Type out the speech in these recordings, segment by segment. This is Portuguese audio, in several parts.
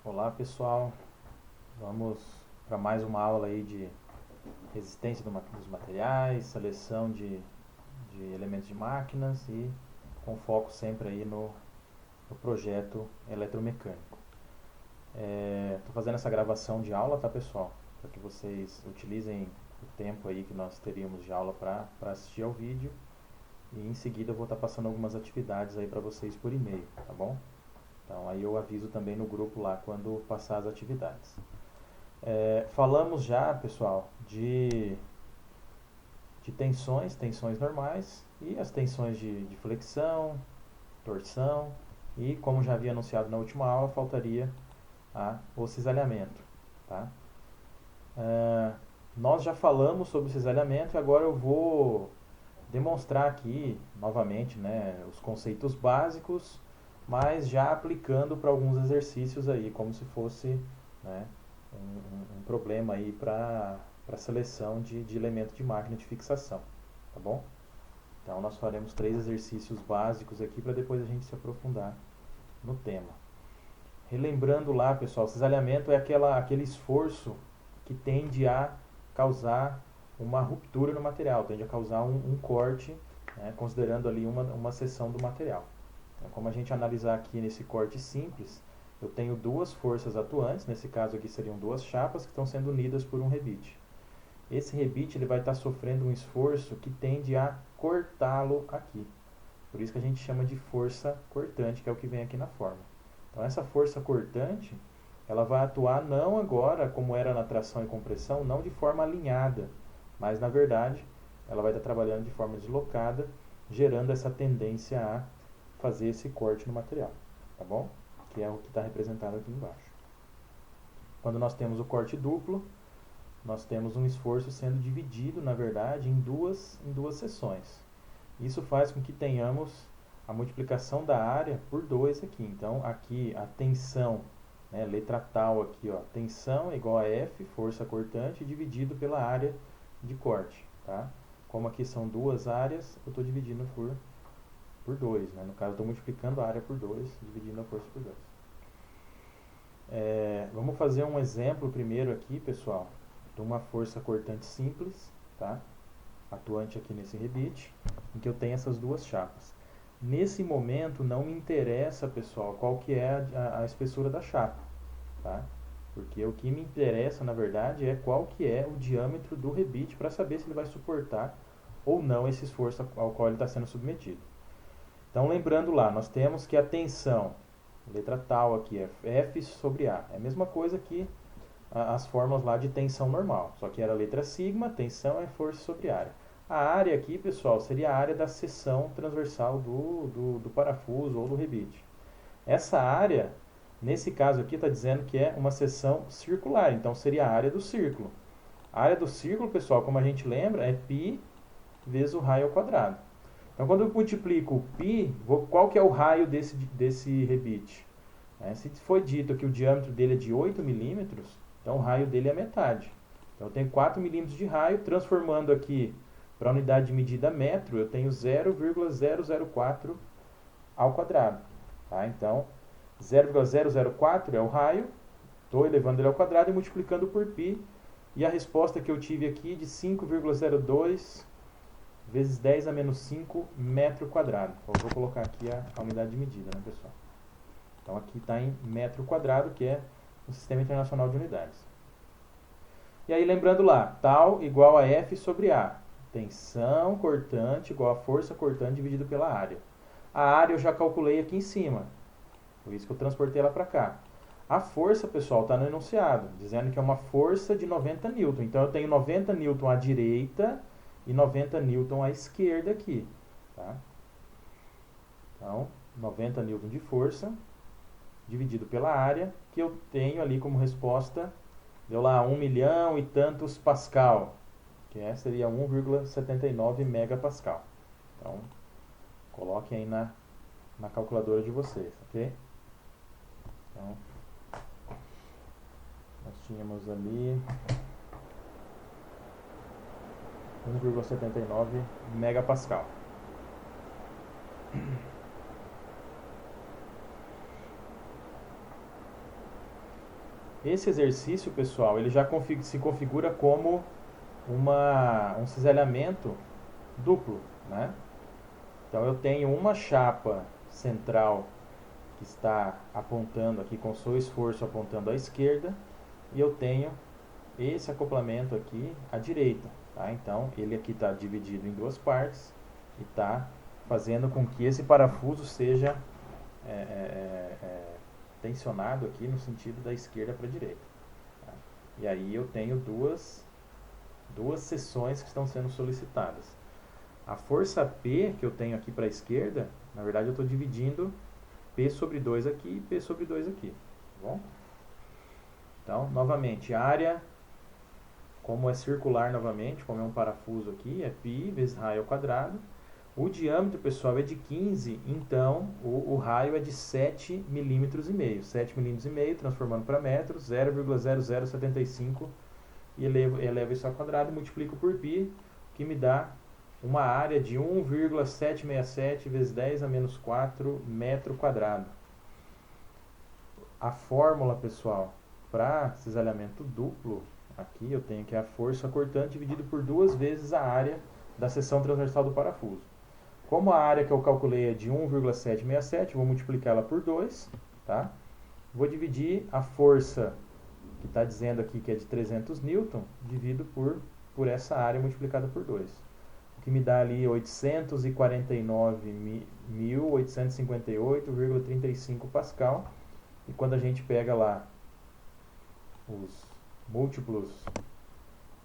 Olá pessoal, vamos para mais uma aula aí de resistência dos materiais, seleção de elementos de máquinas e com foco sempre aí no projeto eletromecânico. Estou fazendo essa gravação de aula, tá pessoal? Para que vocês utilizem o tempo aí que nós teríamos de aula para assistir ao vídeo e em seguida eu vou estar passando algumas atividades aí para vocês por e-mail, tá bom? Então aí eu aviso também no grupo lá quando passar as atividades. Falamos já, pessoal, de tensões normais e as tensões de flexão, torção e, como já havia anunciado na última aula, faltaria o cisalhamento. Tá? Nós já falamos sobre o cisalhamento e agora eu vou demonstrar aqui novamente, né, os conceitos básicos, mas já aplicando para alguns exercícios aí, como se fosse, né, um problema aí para seleção de elemento de máquina de fixação, tá bom? Então nós faremos 3 exercícios básicos aqui para depois a gente se aprofundar no tema. Relembrando lá, pessoal, cisalhamento é aquele esforço que tende a causar uma ruptura no material, tende a causar um corte, né, considerando ali uma seção do material. Então, como a gente analisar aqui nesse corte simples, eu tenho duas forças atuantes, nesse caso aqui seriam duas chapas que estão sendo unidas por um rebite. Esse rebite ele vai estar sofrendo um esforço que tende a cortá-lo aqui. Por isso que a gente chama de força cortante, que é o que vem aqui na forma. Então essa força cortante, ela vai atuar não agora, como era na tração e compressão, não de forma alinhada, mas na verdade ela vai estar trabalhando de forma deslocada, gerando essa tendência a fazer esse corte no material, tá bom? Que é o que está representado aqui embaixo. Quando nós temos o corte duplo, nós temos um esforço sendo dividido, na verdade, em duas seções. Isso faz com que tenhamos a multiplicação da área por 2 aqui. Então, aqui a tensão, né, letra tal aqui, ó, tensão é igual a F, força cortante, dividido pela área de corte, tá? Como aqui são duas áreas, eu estou dividindo por 2, né? No caso, estou multiplicando a área por 2, dividindo a força por 2. Vamos fazer um exemplo primeiro aqui, pessoal, de uma força cortante simples, tá? Atuante aqui nesse rebite, em que eu tenho essas duas chapas. Nesse momento, não me interessa, pessoal, qual que é a espessura da chapa, tá? Porque o que me interessa, na verdade, é qual que é o diâmetro do rebite para saber se ele vai suportar ou não esse esforço ao qual ele está sendo submetido. Então, lembrando lá, nós temos que a tensão, letra tal aqui, é F sobre A. É a mesma coisa que as formas lá de tensão normal. Só que era a letra sigma, tensão é força sobre área. A área aqui, pessoal, seria a área da seção transversal do parafuso ou do rebite. Essa área, nesse caso aqui, está dizendo que é uma seção circular. Então, seria a área do círculo. A área do círculo, pessoal, como a gente lembra, é π vezes o raio ao quadrado. Então, quando eu multiplico o π, qual que é o raio desse rebite? Se foi dito que o diâmetro dele é de 8 milímetros, então o raio dele é metade. Então eu tenho 4 milímetros de raio, transformando aqui para a unidade de medida metro, eu tenho 0,004 ao quadrado. Tá? Então, 0,004 é o raio, estou elevando ele ao quadrado e multiplicando por π, e a resposta que eu tive aqui de 5,02 vezes 10 a menos 5 metro quadrado. Então, eu vou colocar aqui a unidade de medida, né, pessoal? Então, aqui está em metro quadrado, que é o Sistema Internacional de Unidades. E aí, lembrando lá, tal igual a F sobre A. Tensão cortante igual a força cortante dividido pela área. A área eu já calculei aqui em cima. Por isso que eu transportei ela para cá. A força, pessoal, está no enunciado, dizendo que é uma força de 90 newton. Então, eu tenho 90 newton à direita e 90 newton à esquerda aqui. Tá? Então, 90 newton de força dividido pela área, que eu tenho ali como resposta, deu lá 1 milhão e tantos pascal, que seria 1,79 megapascal. Então, coloquem aí na calculadora de vocês, ok? Então, nós tínhamos ali 1,79 megapascal. Esse exercício, pessoal, ele já se configura como um cisalhamento duplo, né? Então eu tenho uma chapa central que está apontando aqui com o seu esforço apontando à esquerda, e eu tenho esse acoplamento aqui à direita, tá? Então ele aqui está dividido em duas partes e está fazendo com que esse parafuso seja tensionado aqui no sentido da esquerda para a direita, tá? E aí eu tenho duas seções que estão sendo solicitadas. A força P que eu tenho aqui para a esquerda, na verdade eu estou dividindo P sobre 2 aqui e P sobre 2 aqui, tá bom? Então, novamente, a área, como é circular novamente, como é um parafuso aqui, é π vezes raio ao quadrado. O diâmetro, pessoal, é de 15, então o raio é de 7,5 mm. 7,5 mm, transformando para metros, 0,0075, e elevo isso ao quadrado e multiplico por π, que me dá uma área de 1,767 vezes 10 a menos 4 metro quadrado. A fórmula, pessoal, para cisalhamento duplo, aqui eu tenho que a força cortante dividido por 2 vezes a área da seção transversal do parafuso. Como a área que eu calculei é de 1,767, vou multiplicá-la por 2, tá? Vou dividir a força, que está dizendo aqui que é de 300 newton, divido por essa área multiplicada por 2. O que me dá ali 849.858,35 Pascal. E quando a gente pega lá os múltiplos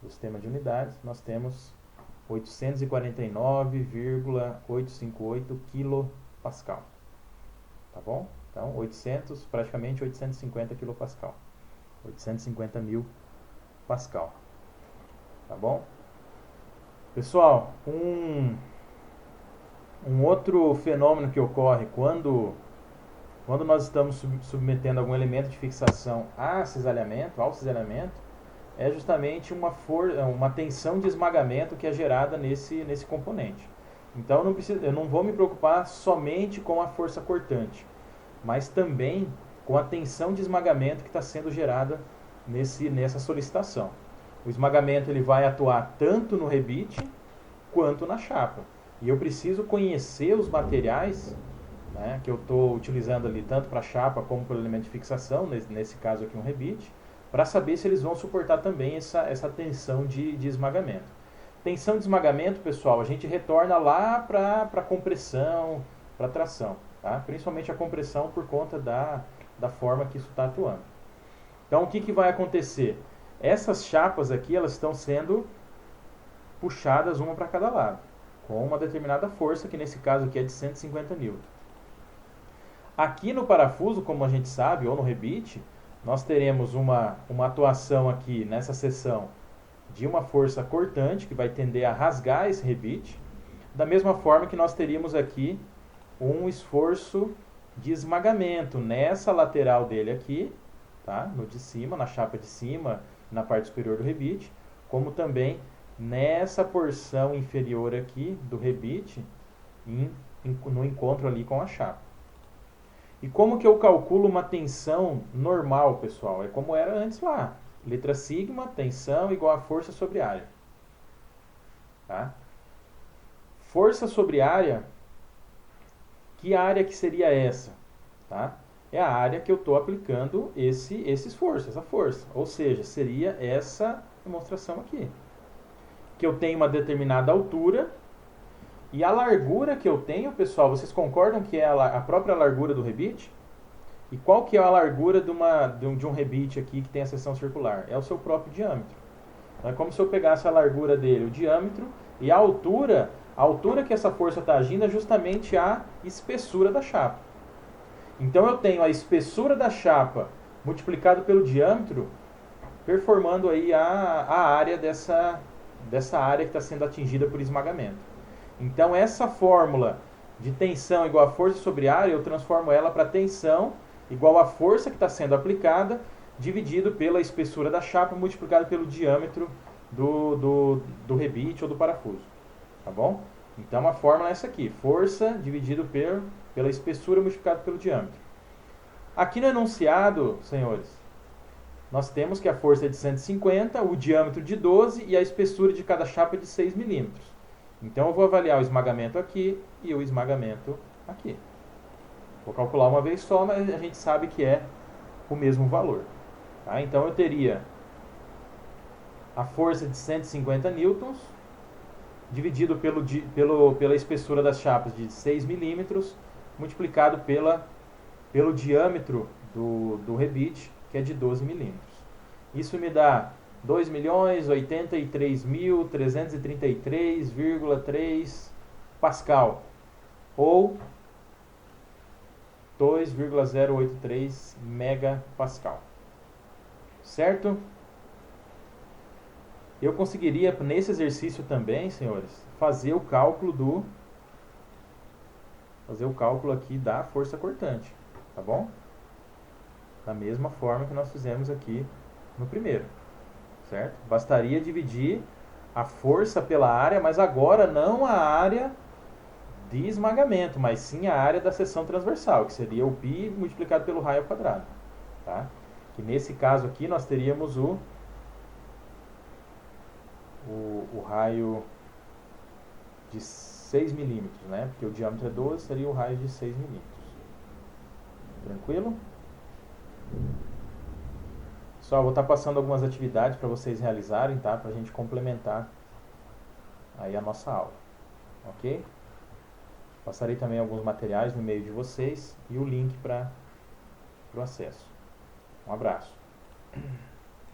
do sistema de unidades, nós temos 849,858 kPa. Tá bom? Então, praticamente 850 kPa. 850 mil Pascal. Tá bom? Pessoal, um outro fenômeno que ocorre quando nós estamos submetendo algum elemento de fixação ao cisalhamento, é justamente uma tensão de esmagamento que é gerada nesse componente. Então eu não vou me preocupar somente com a força cortante, mas também com a tensão de esmagamento que está sendo gerada nessa solicitação. O esmagamento ele vai atuar tanto no rebite quanto na chapa. E eu preciso conhecer os materiais, né, que eu estou utilizando ali tanto para a chapa como para o elemento de fixação, nesse caso aqui um rebite, para saber se eles vão suportar também essa tensão de esmagamento. Tensão de esmagamento, pessoal, a gente retorna lá para a compressão, para a tração, tá? Principalmente a compressão por conta da forma que isso está atuando. Então, o que vai acontecer? Essas chapas aqui, elas estão sendo puxadas uma para cada lado, com uma determinada força, que nesse caso aqui é de 150 N. Aqui no parafuso, como a gente sabe, ou no rebite, nós teremos uma atuação aqui nessa seção de uma força cortante, que vai tender a rasgar esse rebite, da mesma forma que nós teríamos aqui um esforço de esmagamento nessa lateral dele aqui, tá? No de cima, na chapa de cima, na parte superior do rebite, como também nessa porção inferior aqui do rebite, no encontro ali com a chapa. E como que eu calculo uma tensão normal, pessoal? É como era antes lá. Letra sigma, tensão igual a força sobre área. Tá? Força sobre área, que área que seria essa? Tá? É a área que eu estou aplicando esse esforço, essa força. Ou seja, seria essa demonstração aqui. Que eu tenho uma determinada altura, e a largura que eu tenho, pessoal, vocês concordam que é a própria largura do rebite? E qual que é a largura de um rebite aqui que tem a seção circular? É o seu próprio diâmetro. Então é como se eu pegasse a largura dele, o diâmetro, e a altura que essa força está agindo é justamente a espessura da chapa. Então eu tenho a espessura da chapa multiplicado pelo diâmetro, performando aí a área dessa área que está sendo atingida por esmagamento. Então essa fórmula de tensão igual a força sobre área, eu transformo ela para tensão igual a força que está sendo aplicada, dividido pela espessura da chapa, multiplicado pelo diâmetro do rebite ou do parafuso. Tá bom? Então a fórmula é essa aqui, força dividido pela espessura multiplicado pelo diâmetro. Aqui no enunciado, senhores, nós temos que a força é de 150, o diâmetro de 12 e a espessura de cada chapa é de 6 milímetros. Então eu vou avaliar o esmagamento aqui e o esmagamento aqui. Vou calcular uma vez só, mas a gente sabe que é o mesmo valor. Tá? Então eu teria a força de 150 newtons dividido pela espessura das chapas de 6 milímetros multiplicado pelo diâmetro do rebite, que é de 12 milímetros. Isso me dá 2.083.333,3 Pascal, ou 2,083 megapascal. Certo? Eu conseguiria, nesse exercício também, senhores, fazer o cálculo aqui da força cortante, tá bom? Da mesma forma que nós fizemos aqui no primeiro, certo? Bastaria dividir a força pela área, mas agora não a área de esmagamento, mas sim a área da seção transversal, que seria o π multiplicado pelo raio ao quadrado, tá? Que nesse caso aqui nós teríamos o raio de 6 milímetros, né? Porque o diâmetro é 12, seria o raio de 6 milímetros. Tranquilo? Só vou estar passando algumas atividades para vocês realizarem, tá? Para a gente complementar aí a nossa aula, ok? Passarei também alguns materiais no e-mail de vocês e o link para o acesso. Um abraço.